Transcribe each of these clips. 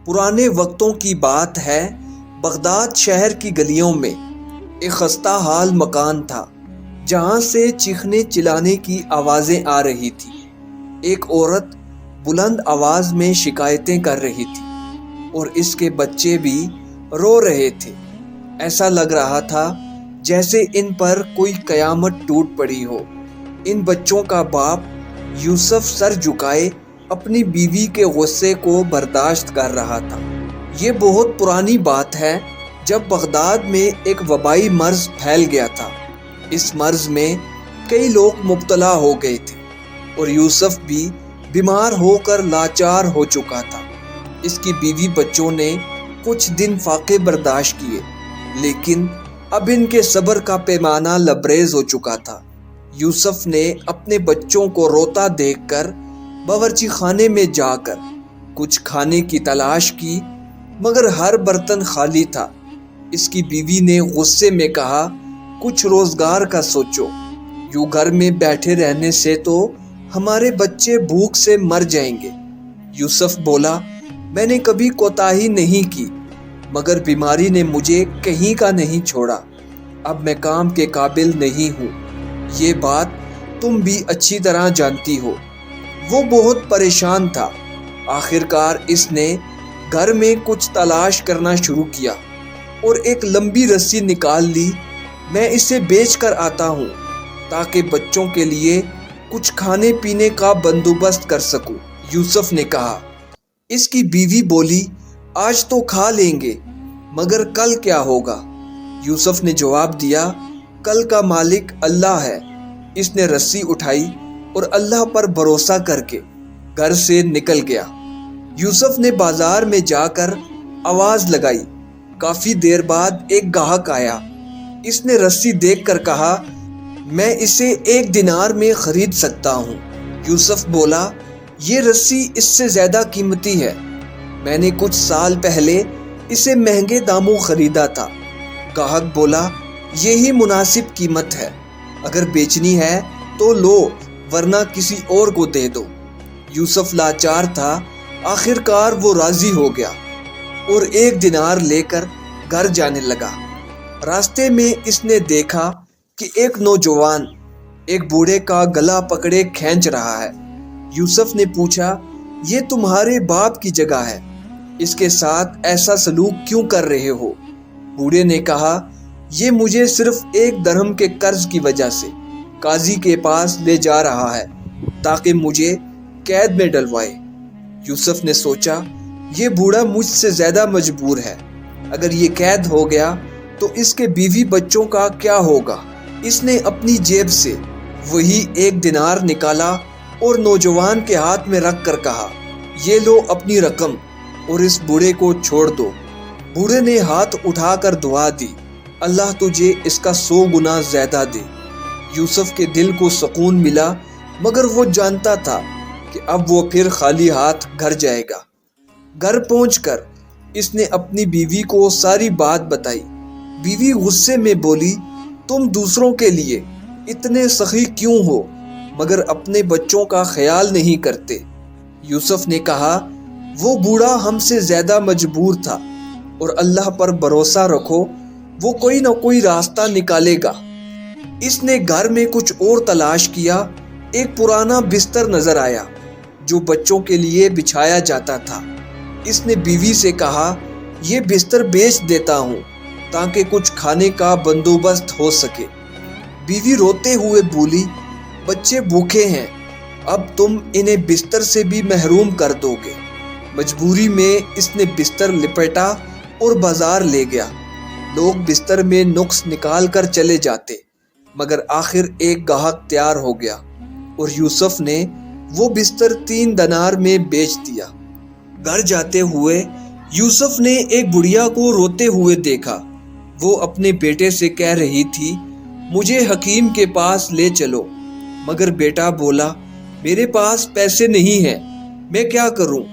پرانے وقتوں کی بات ہے، بغداد شہر کی گلیوں میں ایک خستہ حال مکان تھا جہاں سے چیخنے چلانے کی آوازیں آ رہی تھی۔ ایک عورت بلند آواز میں شکایتیں کر رہی تھی اور اس کے بچے بھی رو رہے تھے۔ ایسا لگ رہا تھا جیسے ان پر کوئی قیامت ٹوٹ پڑی ہو۔ ان بچوں کا باپ یوسف سر جھکائے اپنی بیوی کے غصے کو برداشت کر رہا تھا۔ یہ بہت پرانی بات ہے جب بغداد میں ایک وبائی مرض پھیل گیا تھا۔ اس مرض میں کئی لوگ مبتلا ہو گئے تھے اور یوسف بھی بیمار ہو کر لاچار ہو چکا تھا۔ اس کی بیوی بچوں نے کچھ دن فاقے برداشت کیے، لیکن اب ان کے صبر کا پیمانہ لبریز ہو چکا تھا۔ یوسف نے اپنے بچوں کو روتا دیکھ کر باورچی خانے میں جا کر کچھ کھانے کی تلاش کی، مگر ہر برتن خالی تھا۔ اس کی بیوی نے غصے میں کہا، کچھ روزگار کا سوچو، یوں گھر میں بیٹھے رہنے سے تو ہمارے بچے بھوک سے مر جائیں گے۔ یوسف بولا، میں نے کبھی کوتاہی نہیں کی، مگر بیماری نے مجھے کہیں کا نہیں چھوڑا۔ اب میں کام کے قابل نہیں ہوں، یہ بات تم بھی اچھی طرح جانتی ہو۔ وہ بہت پریشان تھا۔ آخر کار اس نے گھر میں کچھ تلاش کرنا شروع کیا اور ایک لمبی رسی نکال لی۔ میں اسے بیچ کر آتا ہوں تاکہ بچوں کے لیے کچھ کھانے پینے کا بندوبست کر سکوں، یوسف نے کہا۔ اس کی بیوی بولی، آج تو کھا لیں گے، مگر کل کیا ہوگا؟ یوسف نے جواب دیا، کل کا مالک اللہ ہے۔ اس نے رسی اٹھائی اور اللہ پر بھروسہ کر کے گھر سے نکل گیا۔ یوسف نے بازار میں جا کر آواز لگائی۔ کافی دیر بعد ایک گاہک آیا۔ اس نے رسی دیکھ کر کہا، میں اسے 1 دینار میں خرید سکتا ہوں۔ یوسف بولا، یہ رسی اس سے زیادہ قیمتی ہے، میں نے کچھ سال پہلے اسے مہنگے داموں خریدا تھا۔ گاہک بولا، یہی مناسب قیمت ہے، اگر بیچنی ہے تو لو، ورنہ کسی اور کو دے دو۔ یوسف لاچار تھا۔ آخر کار وہ راضی ہو گیا اور 1 دینار لے کر گھر جانے لگا۔ راستے میں اس نے دیکھا کہ ایک نوجوان ایک بوڑھے کا گلا پکڑے کھینچ رہا ہے۔ یوسف نے پوچھا، یہ تمہارے باپ کی جگہ ہے، اس کے ساتھ ایسا سلوک کیوں کر رہے ہو؟ بوڑھے نے کہا، یہ مجھے صرف 1 درہم کے قرض کی وجہ سے قاضی کے پاس لے جا رہا ہے تاکہ مجھے قید میں ڈلوائے۔ یوسف نے سوچا، یہ بوڑھا مجھ سے زیادہ مجبور ہے، اگر یہ قید ہو گیا تو اس کے بیوی بچوں کا کیا ہوگا؟ اس نے اپنی جیب سے وہی 1 دینار نکالا اور نوجوان کے ہاتھ میں رکھ کر کہا، یہ لو اپنی رقم اور اس بوڑھے کو چھوڑ دو۔ بوڑھے نے ہاتھ اٹھا کر دعا دی، اللہ تجھے اس کا 100 گنا زیادہ دے۔ یوسف کے دل کو سکون ملا، مگر وہ جانتا تھا کہ اب وہ پھر خالی ہاتھ گھر جائے گا۔ گھر پہنچ کر اس نے اپنی بیوی کو ساری بات بتائی۔ بیوی غصے میں بولی، تم دوسروں کے لیے اتنے سخی کیوں ہو مگر اپنے بچوں کا خیال نہیں کرتے؟ یوسف نے کہا، وہ بوڑھا ہم سے زیادہ مجبور تھا اور اللہ پر بھروسہ رکھو، وہ کوئی نہ کوئی راستہ نکالے گا۔ اس نے گھر میں کچھ اور تلاش کیا۔ ایک پرانا بستر نظر آیا جو بچوں کے لیے بچھایا جاتا تھا۔ اس نے بیوی سے کہا، یہ بستر بیچ دیتا ہوں تاکہ کچھ کھانے کا بندوبست ہو سکے۔ بیوی روتے ہوئے بولی، بچے بھوکے ہیں، اب تم انہیں بستر سے بھی محروم کر دو گے۔ مجبوری میں اس نے بستر لپیٹا اور بازار لے گیا۔ لوگ بستر میں نقص نکال کر چلے جاتے، مگر آخر ایک گاہک تیار ہو گیا اور یوسف نے وہ بستر 3 دینار میں بیچ دیا۔ گھر جاتے ہوئے یوسف نے ایک بڑھیا کو روتے ہوئے دیکھا۔ وہ اپنے بیٹے سے کہہ رہی تھی، مجھے حکیم کے پاس لے چلو، مگر بیٹا بولا، میرے پاس پیسے نہیں ہیں، میں کیا کروں؟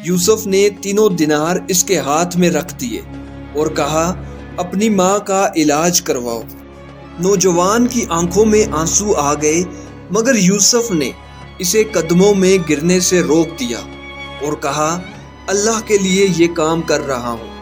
یوسف نے 3 دینار اس کے ہاتھ میں رکھ دیے اور کہا، اپنی ماں کا علاج کرواؤ۔ نوجوان کی آنکھوں میں آنسو آ گئے، مگر یوسف نے اسے قدموں میں گرنے سے روک دیا اور کہا، اللہ کے لیے یہ کام کر رہا ہوں۔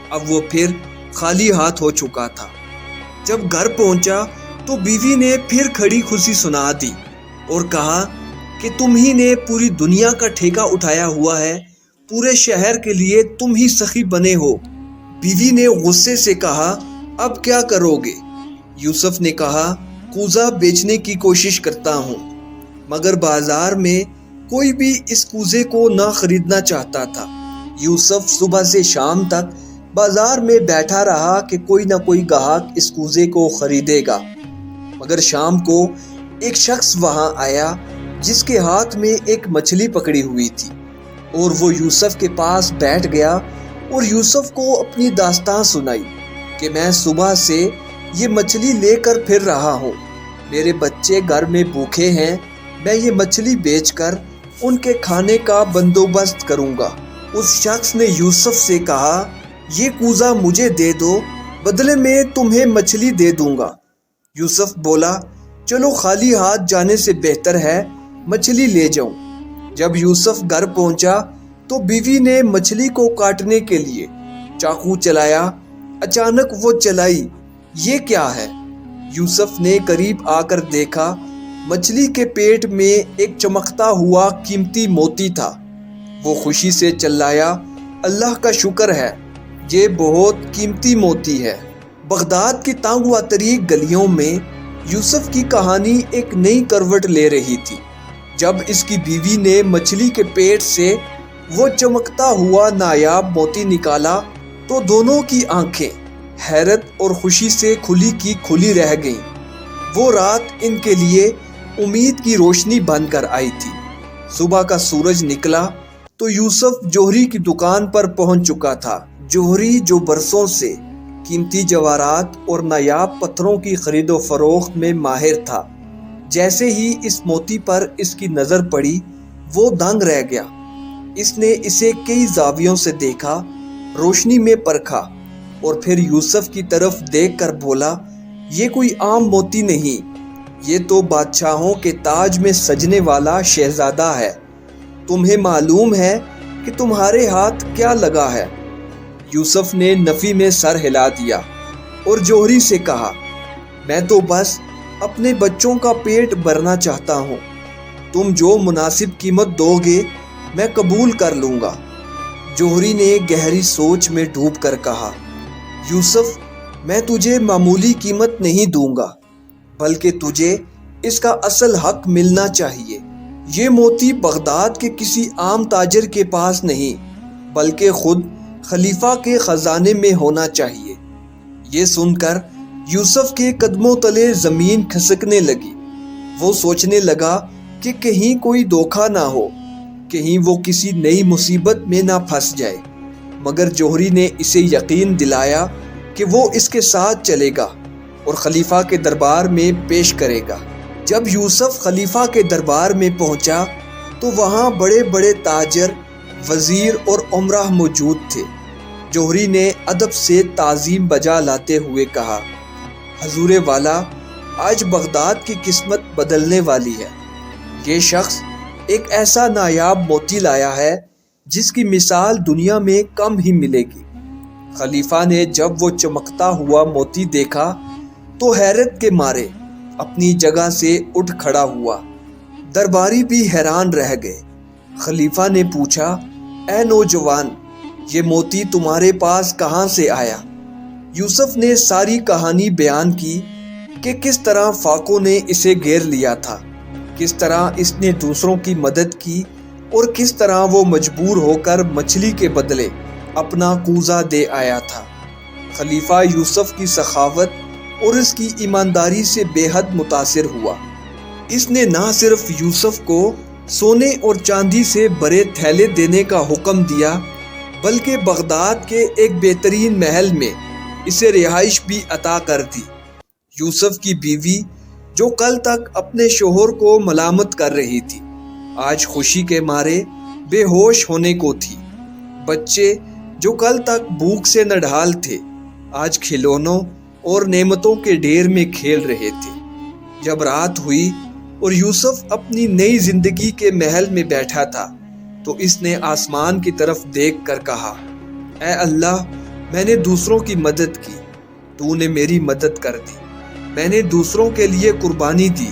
اب وہ پھر خالی ہاتھ ہو چکا تھا۔ جب گھر پہنچا تو بیوی نے پھر کھڑی خوشی سنا دی اور کہا کہ تم ہی نے پوری دنیا کا ٹھیکہ اٹھایا ہوا ہے، پورے شہر کے لیے تم ہی سخی بنے ہو۔ بیوی نے غصے سے کہا، اب کیا کرو گے؟ یوسف نے کہا، کوزہ بیچنے کی کوشش کرتا ہوں، مگر بازار میں کوئی بھی اس کوزے کو نہ خریدنا چاہتا تھا۔ یوسف صبح سے شام تک بازار میں بیٹھا رہا کہ کوئی نہ کوئی گاہک اس کوزے کو خریدے گا، مگر شام کو ایک شخص وہاں آیا جس کے ہاتھ میں ایک مچھلی پکڑی ہوئی تھی، اور وہ یوسف کے پاس بیٹھ گیا اور یوسف کو اپنی داستان سنائی کہ میں صبح سے یہ مچھلی لے کر پھر رہا ہوں، میرے بچے گھر میں بھوکے ہیں، میں یہ مچھلی بیچ کر ان کے کھانے کا بندوبست کروں گا۔ اس شخص نے یوسف سے کہا، یہ کوزہ مجھے دے دو، بدلے میں تمہیں مچھلی دے دوں گا۔ یوسف بولا، چلو خالی ہاتھ جانے سے بہتر ہے مچھلی لے جاؤں۔ جب یوسف گھر پہنچا تو بیوی نے مچھلی کو کاٹنے کے لیے چاقو چلایا۔ اچانک وہ چلائی، یہ کیا ہے؟ یوسف نے قریب آ کر دیکھا، مچھلی کے پیٹ میں ایک چمکتا ہوا قیمتی موتی تھا۔ وہ خوشی سے چلایا، اللہ کا شکر ہے، یہ بہت قیمتی موتی ہے۔ بغداد کی تنگ و طریق گلیوں میں یوسف کی کہانی ایک نئی کروٹ لے رہی تھی۔ جب اس کی بیوی نے مچھلی کے پیٹ سے وہ چمکتا ہوا نایاب موتی نکالا تو دونوں کی آنکھیں حیرت اور خوشی سے کھلی کی کھلی رہ گئیں۔ وہ رات ان کے لیے امید کی روشنی بن کر آئی تھی۔ صبح کا سورج نکلا تو یوسف جوہری کی دکان پر پہنچ چکا تھا۔ جوہری جو برسوں سے قیمتی جواہرات اور نایاب پتھروں کی خرید و فروخت میں ماہر تھا، جیسے ہی اس موتی پر اس کی نظر پڑی وہ دنگ رہ گیا۔ اس نے اسے کئی زاویوں سے دیکھا، روشنی میں پرکھا اور پھر یوسف کی طرف دیکھ کر بولا، یہ کوئی عام موتی نہیں، یہ تو بادشاہوں کے تاج میں سجنے والا شہزادہ ہے۔ تمہیں معلوم ہے کہ تمہارے ہاتھ کیا لگا ہے؟ یوسف نے نفی میں سر ہلا دیا اور جوہری سے کہا، میں تو بس اپنے بچوں کا پیٹ بھرنا چاہتا ہوں، تم جو مناسب قیمت دو گے میں قبول کر لوں گا۔ جوہری نے گہری سوچ میں ڈوب کر کہا، یوسف، میں تجھے معمولی قیمت نہیں دوں گا، بلکہ تجھے اس کا اصل حق ملنا چاہیے۔ یہ موتی بغداد کے کسی عام تاجر کے پاس نہیں، بلکہ خود خلیفہ کے خزانے میں ہونا چاہیے۔ یہ سن کر یوسف کے قدموں تلے زمین کھسکنے لگی۔ وہ سوچنے لگا کہ کہیں کوئی دھوکہ نہ ہو، کہیں وہ کسی نئی مصیبت میں نہ پھنس جائے، مگر جوہری نے اسے یقین دلایا کہ وہ اس کے ساتھ چلے گا اور خلیفہ کے دربار میں پیش کرے گا۔ جب یوسف خلیفہ کے دربار میں پہنچا تو وہاں بڑے بڑے تاجر، وزیر اور امراء موجود تھے۔ جوہری نے ادب سے تعظیم بجا لاتے ہوئے کہا، حضور والا، آج بغداد کی قسمت بدلنے والی ہے۔ یہ شخص ایک ایسا نایاب موتی لایا ہے جس کی مثال دنیا میں کم ہی ملے گی۔ خلیفہ نے جب وہ چمکتا ہوا موتی دیکھا تو حیرت کے مارے اپنی جگہ سے اٹھ کھڑا ہوا۔ درباری بھی حیران رہ گئے۔ خلیفہ نے پوچھا، اے نوجوان، یہ موتی تمہارے پاس کہاں سے آیا؟ یوسف نے ساری کہانی بیان کی کہ کس طرح فاقوں نے اسے گھیر لیا تھا، کس طرح اس نے دوسروں کی مدد کی اور کس طرح وہ مجبور ہو کر مچھلی کے بدلے اپنا کوزہ دے آیا تھا۔ خلیفہ یوسف کی سخاوت اور اس کی ایمانداری سے بے حد متاثر ہوا۔ اس نے نہ صرف یوسف کو سونے اور چاندی سے بھرے تھیلے دینے کا حکم دیا، بلکہ بغداد کے ایک بہترین محل میں اسے رہائش بھی عطا کر دی۔ یوسف کی بیوی جو کل تک اپنے شوہر کو ملامت کر رہی تھی، آج خوشی کے مارے بے ہوش ہونے کو تھی۔ بچے جو کل تک بھوک سے نڈھال تھے، آج کھلونوں اور نعمتوں کے ڈھیر میں کھیل رہے تھے۔ جب رات ہوئی اور یوسف اپنی نئی زندگی کے محل میں بیٹھا تھا تو اس نے آسمان کی طرف دیکھ کر کہا، اے اللہ، میں نے دوسروں کی مدد کی، تو نے میری مدد کر دی۔ میں نے دوسروں کے لیے قربانی دی،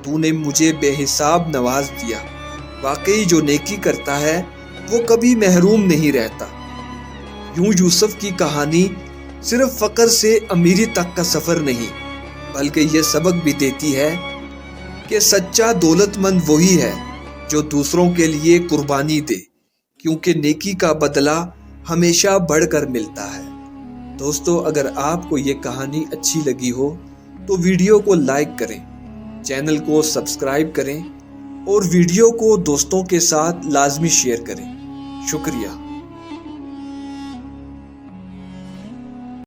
تو نے مجھے بے حساب نواز دیا۔ واقعی جو نیکی کرتا ہے وہ کبھی محروم نہیں رہتا۔ یوں یوسف کی کہانی صرف فقر سے امیری تک کا سفر نہیں، بلکہ یہ سبق بھی دیتی ہے کہ سچا دولت مند وہی ہے جو دوسروں کے لیے قربانی دے، کیونکہ نیکی کا بدلہ ہمیشہ بڑھ کر ملتا ہے۔ دوستو، اگر آپ کو یہ کہانی اچھی لگی ہو تو ویڈیو کو لائک کریں، چینل کو سبسکرائب کریں اور ویڈیو کو دوستوں کے ساتھ لازمی شیئر کریں۔ شکریہ۔